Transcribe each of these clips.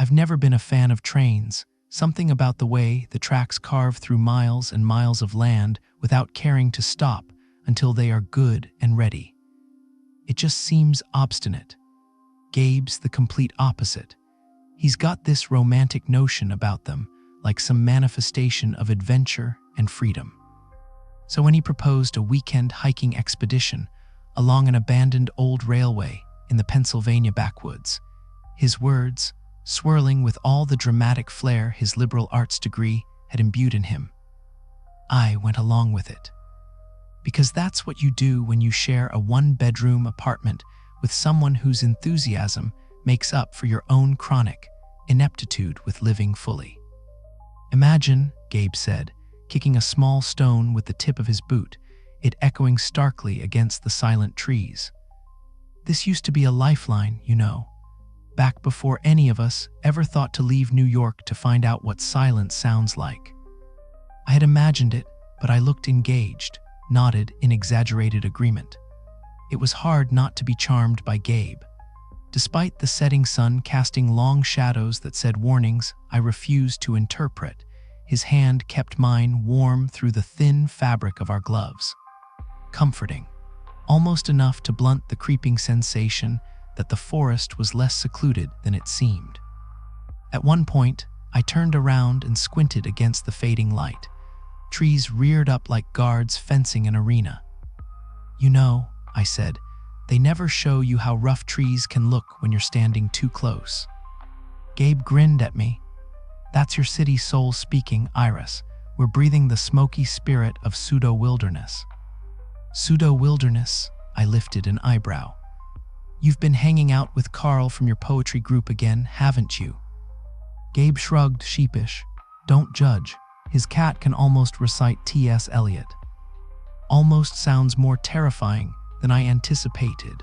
I've never been a fan of trains. Something about the way the tracks carve through miles and miles of land without caring to stop until they are good and ready. It just seems obstinate. Gabe's the complete opposite. He's got this romantic notion about them, like some manifestation of adventure and freedom. So when he proposed a weekend hiking expedition along an abandoned old railway in the Pennsylvania backwoods, his words, swirling with all the dramatic flair his liberal arts degree had imbued in him, I went along with it. Because that's what you do when you share a one-bedroom apartment with someone whose enthusiasm makes up for your own chronic ineptitude with living fully. Imagine, Gabe said, kicking a small stone with the tip of his boot, it echoing starkly against the silent trees. This used to be a lifeline, you know, back before any of us ever thought to leave New York to find out what silence sounds like. I had imagined it, but I looked engaged, nodded in exaggerated agreement. It was hard not to be charmed by Gabe. Despite the setting sun casting long shadows that said warnings I refused to interpret, his hand kept mine warm through the thin fabric of our gloves. Comforting, almost enough to blunt the creeping sensation that the forest was less secluded than it seemed. At one point, I turned around and squinted against the fading light. Trees reared up like guards fencing an arena. "You know," I said, "they never show you how rough trees can look when you're standing too close." Gabe grinned at me. "That's your city soul speaking, Iris. We're breathing the smoky spirit of pseudo-wilderness." "Pseudo-wilderness?" I lifted an eyebrow. "You've been hanging out with Carl from your poetry group again, haven't you?" Gabe shrugged, sheepish. "Don't judge. His cat can almost recite T.S. Eliot." Almost sounds more terrifying than I anticipated.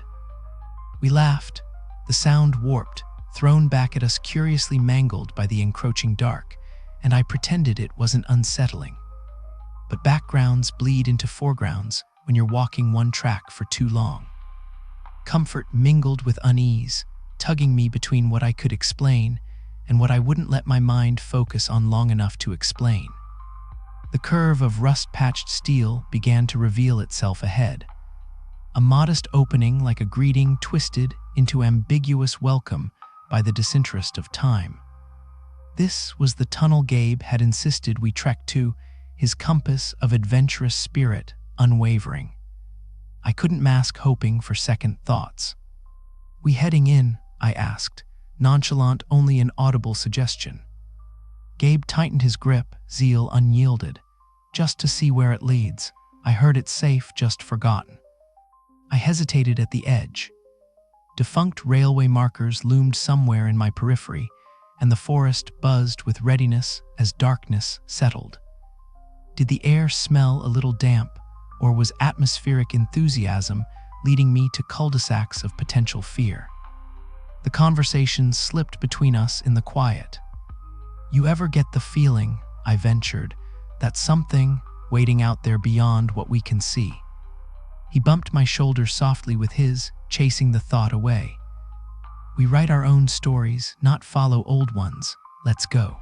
We laughed, the sound warped, thrown back at us curiously mangled by the encroaching dark, and I pretended it wasn't unsettling. But backgrounds bleed into foregrounds when you're walking one track for too long. Comfort mingled with unease, tugging me between what I could explain and what I wouldn't let my mind focus on long enough to explain. The curve of rust-patched steel began to reveal itself ahead. A modest opening like a greeting twisted into ambiguous welcome by the disinterest of time. This was the tunnel Gabe had insisted we trek to, his compass of adventurous spirit unwavering. I couldn't mask hoping for second thoughts. "We heading in?" I asked, nonchalant only an audible suggestion. Gabe tightened his grip, zeal unyielded. "Just to see where it leads. I heard it's safe, just forgotten." I hesitated at the edge. Defunct railway markers loomed somewhere in my periphery, and the forest buzzed with readiness as darkness settled. Did the air smell a little damp, or was atmospheric enthusiasm leading me to cul-de-sacs of potential fear? The conversation slipped between us in the quiet. "You ever get the feeling," I ventured, "that something waiting out there beyond what we can see?" He bumped my shoulder softly with his, chasing the thought away. "We write our own stories, not follow old ones. Let's go."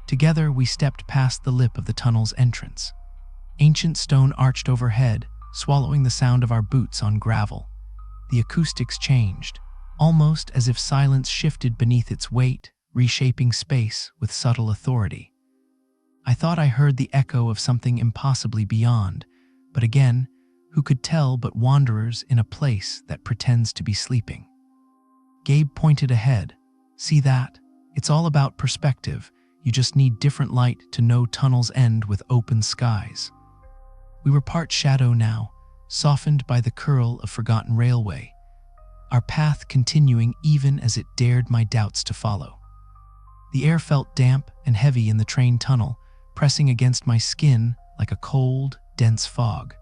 Together we stepped past the lip of the tunnel's entrance. Ancient stone arched overhead, swallowing the sound of our boots on gravel. The acoustics changed, almost as if silence shifted beneath its weight, reshaping space with subtle authority. I thought I heard the echo of something impossibly beyond, but again, who could tell but wanderers in a place that pretends to be sleeping? Gabe pointed ahead. "See that? It's all about perspective. You just need different light to know tunnels end with open skies." We were part shadow now, softened by the curl of forgotten railway, our path continuing even as it dared my doubts to follow. The air felt damp and heavy in the train tunnel, pressing against my skin like a cold, dense fog.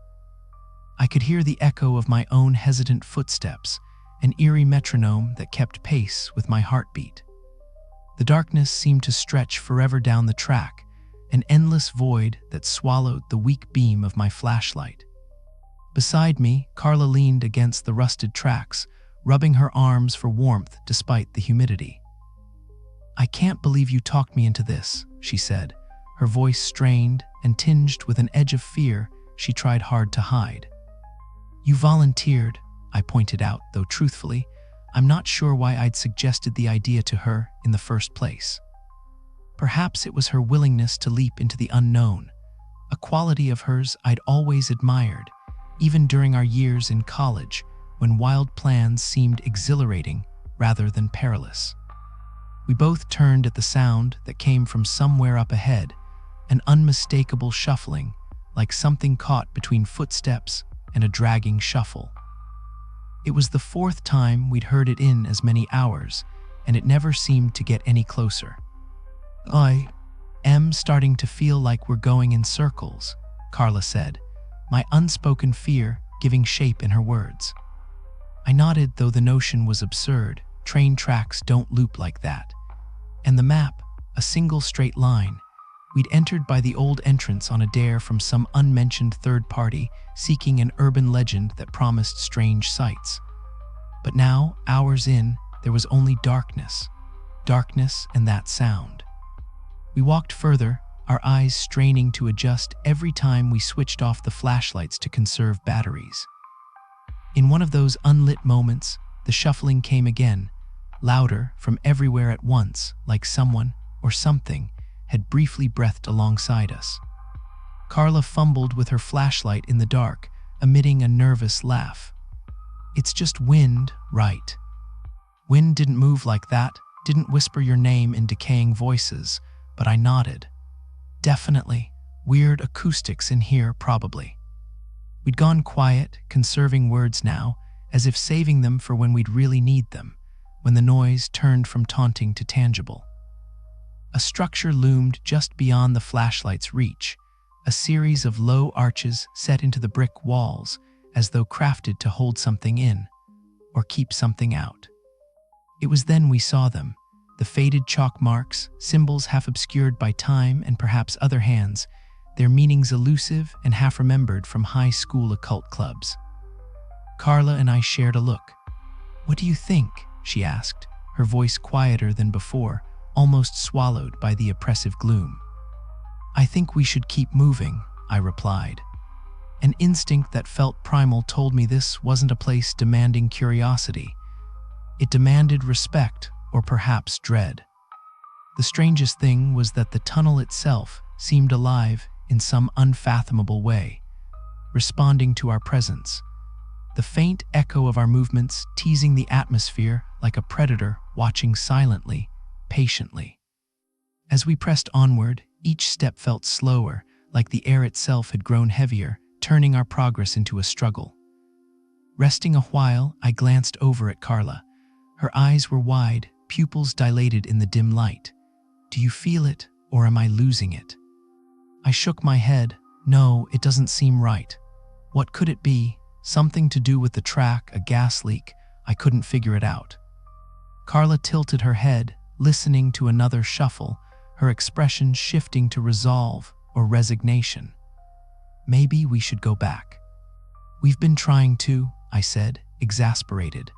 I could hear the echo of my own hesitant footsteps, an eerie metronome that kept pace with my heartbeat. The darkness seemed to stretch forever down the track, an endless void that swallowed the weak beam of my flashlight. Beside me, Carla leaned against the rusted tracks, rubbing her arms for warmth despite the humidity. can't believe you talked me into this, she said, her voice strained and tinged with an edge of fear she tried hard to hide. You volunteered, I pointed out, though truthfully, I'm not sure why I'd suggested the idea to her in the first place. Perhaps it was her willingness to leap into the unknown, a quality of hers I'd always admired, even during our years in college, when wild plans seemed exhilarating rather than perilous. We both turned at the sound that came from somewhere up ahead, an unmistakable shuffling, like something caught between footsteps and a dragging shuffle. It was the fourth time we'd heard it in as many hours, and it never seemed to get any closer. I am starting to feel like we're going in circles, Carla said, my unspoken fear giving shape in her words. I nodded, though the notion was absurd. Train tracks don't loop like that. And the map, a single straight line. We'd entered by the old entrance on a dare from some unmentioned third party seeking an urban legend that promised strange sights. But now, hours in, there was only darkness. Darkness and that sound. We walked further, our eyes straining to adjust every time we switched off the flashlights to conserve batteries. In one of those unlit moments, the shuffling came again, louder from everywhere at once, like someone or something had briefly breathed alongside us. Carla fumbled with her flashlight in the dark, emitting a nervous laugh. It's just wind, right? Wind didn't move like that, didn't whisper your name in decaying voices, but I nodded. Definitely. Weird acoustics in here, probably. We'd gone quiet, conserving words now, as if saving them for when we'd really need them, when the noise turned from taunting to tangible. A structure loomed just beyond the flashlight's reach, a series of low arches set into the brick walls, as though crafted to hold something in, or keep something out. It was then we saw them, the faded chalk marks, symbols half obscured by time and perhaps other hands, their meanings elusive and half-remembered from high school occult clubs. Carla and I shared a look. "What do you think?" she asked, her voice quieter than before, almost swallowed by the oppressive gloom. "I think we should keep moving," I replied. An instinct that felt primal told me this wasn't a place demanding curiosity. It demanded respect, or perhaps dread. The strangest thing was that the tunnel itself seemed alive in some unfathomable way, responding to our presence. The faint echo of our movements teasing the atmosphere like a predator watching silently, patiently. As we pressed onward, each step felt slower, like the air itself had grown heavier, turning our progress into a struggle. Resting a while, I glanced over at Carla. Her eyes were wide, pupils dilated in the dim light. "Do you feel it, or am I losing it?" I shook my head. "No, it doesn't seem right." What could it be? Something to do with the track, a gas leak? I couldn't figure it out. Carla tilted her head, listening to another shuffle, her expression shifting to resolve or resignation. "Maybe we should go back." "We've been trying to," I said, exasperated.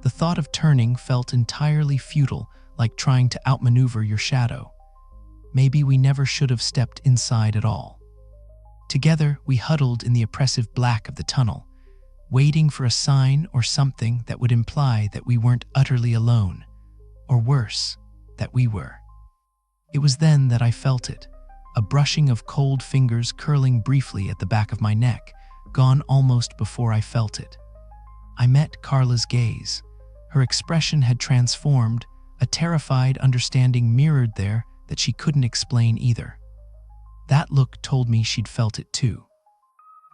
The thought of turning felt entirely futile, like trying to outmaneuver your shadow. Maybe we never should have stepped inside at all. Together, we huddled in the oppressive black of the tunnel, waiting for a sign or something that would imply that we weren't utterly alone, or worse, that we were. It was then that I felt it, a brushing of cold fingers curling briefly at the back of my neck, gone almost before I felt it. I met Carla's gaze. Her expression had transformed, a terrified understanding mirrored there that she couldn't explain either. That look told me she'd felt it too.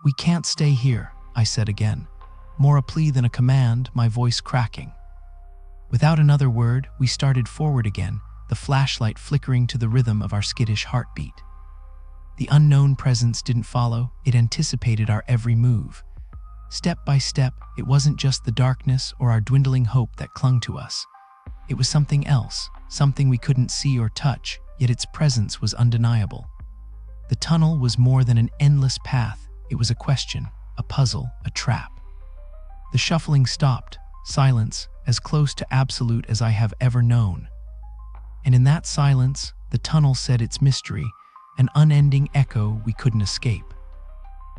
"We can't stay here," I said again, more a plea than a command, my voice cracking. Without another word, we started forward again, the flashlight flickering to the rhythm of our skittish heartbeat. The unknown presence didn't follow, it anticipated our every move. Step by step, it wasn't just the darkness or our dwindling hope that clung to us. It was something else, something we couldn't see or touch, yet its presence was undeniable. The tunnel was more than an endless path. It was a question, a puzzle, a trap. The shuffling stopped, silence as close to absolute as I have ever known. and in that silence, the tunnel said its mystery, an unending echo we couldn't escape.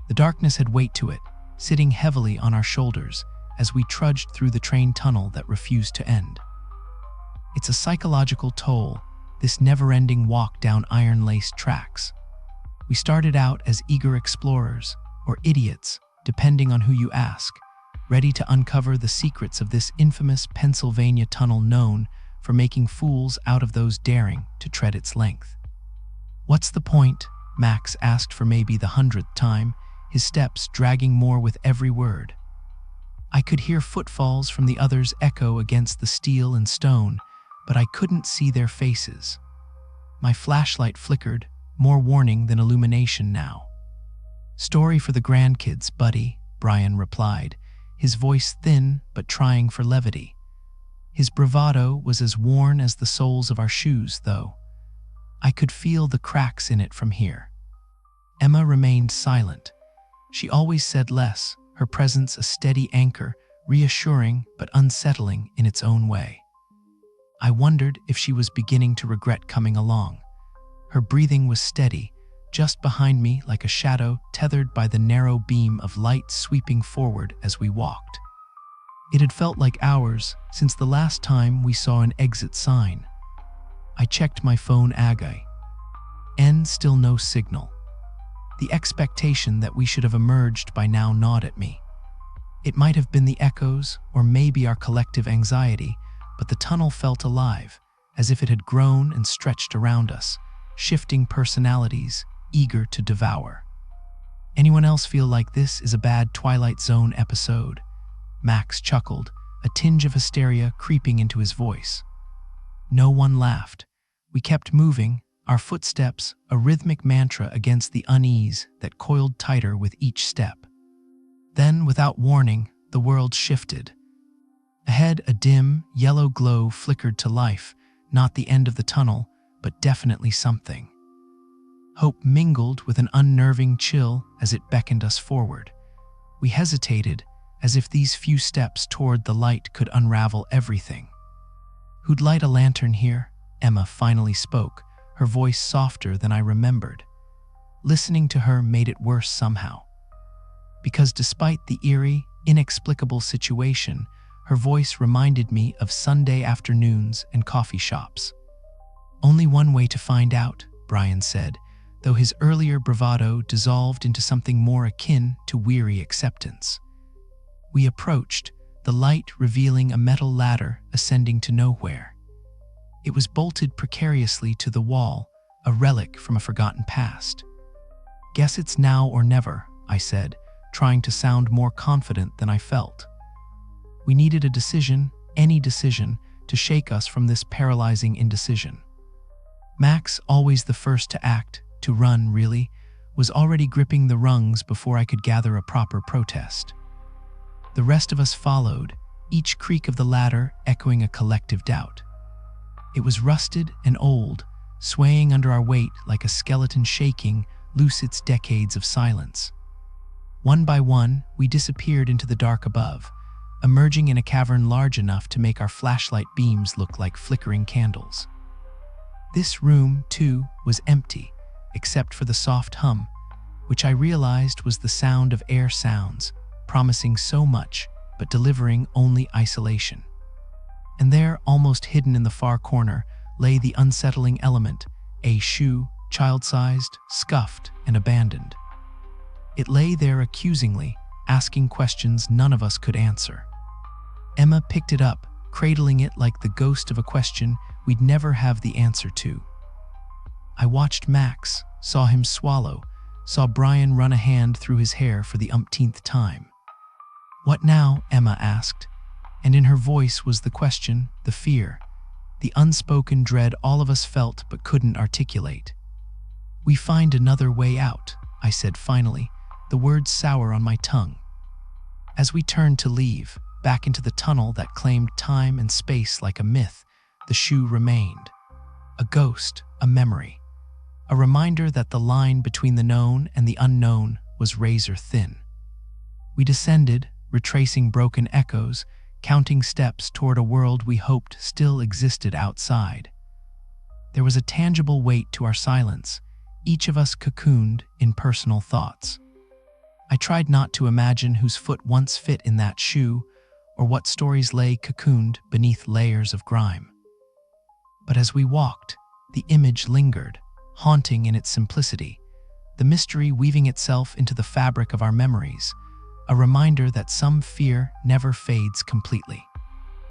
The darkness had weight to it, sitting heavily on our shoulders as we trudged through the train tunnel that refused to end. It's a psychological toll, this never-ending walk down iron-laced tracks. We started out as eager explorers, or idiots, depending on who you ask, ready to uncover the secrets of this infamous Pennsylvania tunnel known for making fools out of those daring to tread its length. "What's the point?" Max asked for maybe the 100th time, his steps dragging more with every word. I could hear footfalls from the others echo against the steel and stone, but I couldn't see their faces. My flashlight flickered, more warning than illumination now. "Story for the grandkids, buddy," Brian replied, his voice thin but trying for levity. His bravado was as worn as the soles of our shoes, though. I could feel the cracks in it from here. Emma remained silent. She always said less, her presence a steady anchor, reassuring but unsettling in its own way. I wondered if she was beginning to regret coming along. Her breathing was steady, just behind me like a shadow tethered by the narrow beam of light sweeping forward as we walked. It had felt like hours since the last time we saw an exit sign. I checked my phone agate. Still no signal. The expectation that we should have emerged by now gnawed at me. It might have been the echoes, or maybe our collective anxiety, but the tunnel felt alive, as if it had grown and stretched around us, shifting personalities, eager to devour. "Anyone else feel like this is a bad Twilight Zone episode?" Max chuckled, a tinge of hysteria creeping into his voice. No one laughed. We kept moving, our footsteps a rhythmic mantra against the unease that coiled tighter with each step. Then, without warning, the world shifted. Ahead, a dim, yellow glow flickered to life, not the end of the tunnel, but definitely something. Hope mingled with an unnerving chill as it beckoned us forward. We hesitated, as if these few steps toward the light could unravel everything. "Who'd light a lantern here?" Emma finally spoke, her voice softer than I remembered. Listening to her made it worse somehow. Because despite the eerie, inexplicable situation, her voice reminded me of Sunday afternoons and coffee shops. "Only one way to find out," Brian said, though his earlier bravado dissolved into something more akin to weary acceptance. We approached, the light revealing a metal ladder ascending to nowhere. It was bolted precariously to the wall, a relic from a forgotten past. "Guess it's now or never," I said, trying to sound more confident than I felt. We needed a decision, any decision, to shake us from this paralyzing indecision. Max, always the first to act, to run really, was already gripping the rungs before I could gather a proper protest. The rest of us followed, each creak of the ladder echoing a collective doubt. It was rusted and old, swaying under our weight like a skeleton shaking loose its decades of silence. One by one, we disappeared into the dark above, emerging in a cavern large enough to make our flashlight beams look like flickering candles. This room, too, was empty, except for the soft hum, which I realized was the sound of air sounds, promising so much, but delivering only isolation. And there, almost hidden in the far corner, lay the unsettling element, a shoe, child-sized, scuffed, and abandoned. It lay there accusingly, asking questions none of us could answer. Emma picked it up, cradling it like the ghost of a question we'd never have the answer to. I watched Max, saw him swallow, saw Brian run a hand through his hair for the umpteenth time. "What now?" Emma asked, and in her voice was the question, the fear, the unspoken dread all of us felt but couldn't articulate. "We find another way out," I said finally, the words sour on my tongue. As we turned to leave, back into the tunnel that claimed time and space like a myth, the shoe remained. A ghost, a memory. A reminder that the line between the known and the unknown was razor thin. We descended, retracing broken echoes, counting steps toward a world we hoped still existed outside. There was a tangible weight to our silence, each of us cocooned in personal thoughts. I tried not to imagine whose foot once fit in that shoe, or what stories lay cocooned beneath layers of grime. But as we walked, the image lingered, haunting in its simplicity, the mystery weaving itself into the fabric of our memories, a reminder that some fear never fades completely.